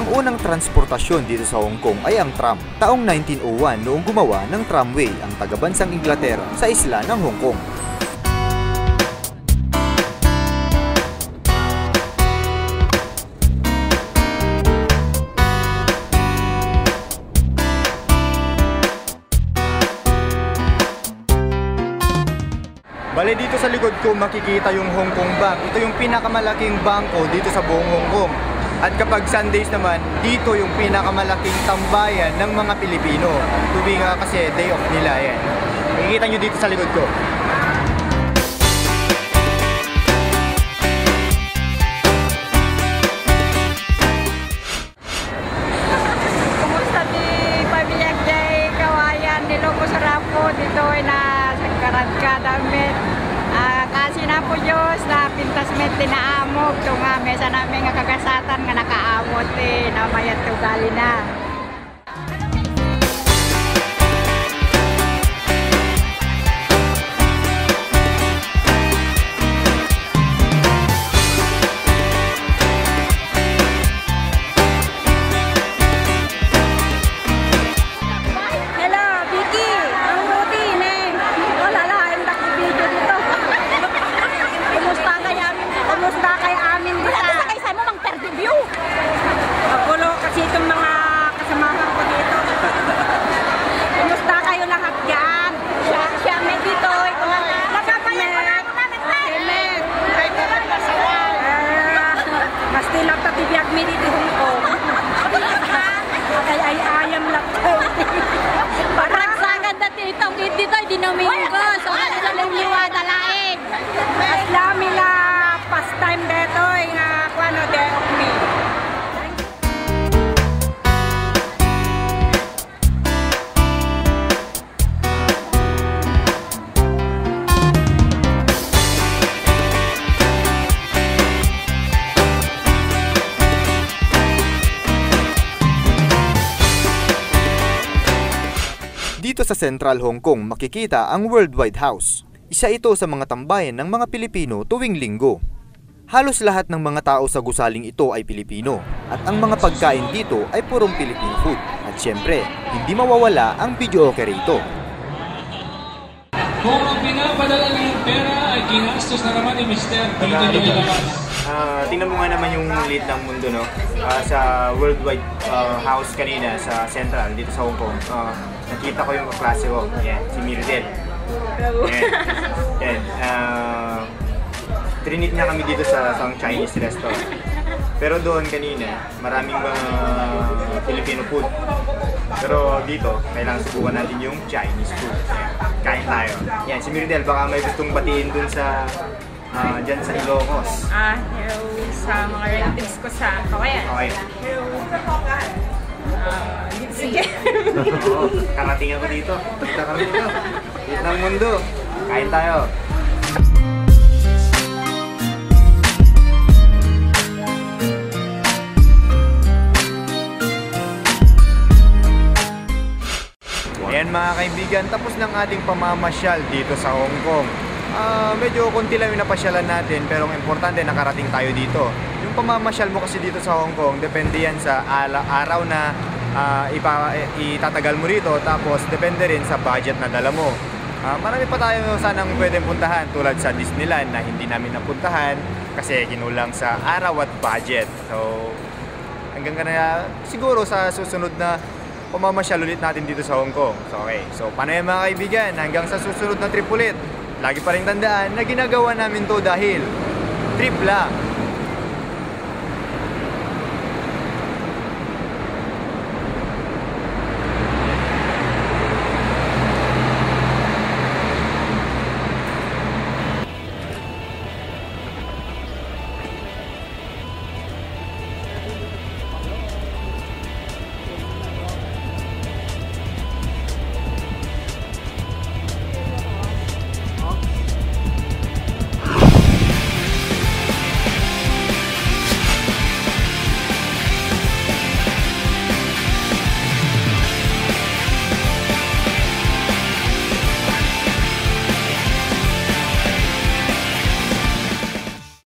Ang unang transportasyon dito sa Hong Kong ay ang tram. Taong 1901 noong gumawa ng tramway ang tagabansang Inglaterra sa isla ng Hong Kong. Bale, dito sa likod ko makikita yung Hong Kong Bank. Ito yung pinakamalaking bangko dito sa buong Hong Kong. At kapag Sundays naman, dito yung pinakamalaking tambayan ng mga Pilipino. Tuwing kasi day off nila yan. Makikita nyo dito sa likod ko. Kumusta di pamilya Jay Kawayan niloko sa rapo dito ay na sangkarat ka damit. Kasi na po Diyos na pintas met tinaamog ito nga mesa namin nga kagasatan nga nakaamot na mayat tugali na. Dito sa Central Hong Kong makikita ang Worldwide House. Isa ito sa mga tambayan ng mga Pilipino tuwing linggo. Halos lahat ng mga tao sa gusaling ito ay Pilipino at ang mga pagkain dito ay purong Filipino food. At syempre, hindi mawawala ang video okay rito. Kung ang pinapadala niyong pera ay ginastos na naman ni Mr. Dito niyo ilabas. Tingnan mo nga naman yung liit ng mundo, no? Sa Worldwide House kanina sa Central, dito sa Hong Kong. Nakita ko yung kaklase ko. Yan, si Mirdel. Yan. Trinit niya kami dito sa isang Chinese restaurant. Pero doon kanina, maraming Filipino food. Pero dito, kailangan subukan natin yung Chinese food. Yan. Kain tayo. Yan, si Mirdel, baka may gustong batiin dun sa dyan sa Ilocos. Hello sa mga relatives ko sa Kawayan. Okay. Hello. Sige. Karating ako dito. Punta kami dito. Liit ng mundo. Kain tayo. Ayan mga kaibigan, tapos ng ating pamamasyal dito sa Hong Kong. Medyo konti lang yung napasyalan natin, pero ang importante nakarating tayo dito. Yung pamamasyal mo kasi dito sa Hong Kong, depende yan sa araw na itatagal mo rito, tapos depende rin sa budget na dala mo. Marami pa tayo sanang pwedeng puntahan tulad sa Disneyland na hindi namin napuntahan kasi kinulang sa araw at budget. So hanggang na siguro sa susunod na pamamasyal ulit natin dito sa Hong Kong. So okay, so paano yan mga kaibigan? Hanggang sa susunod na trip ulit. Lagi pa rin tandaan na ginagawa namin to dahil trip lang.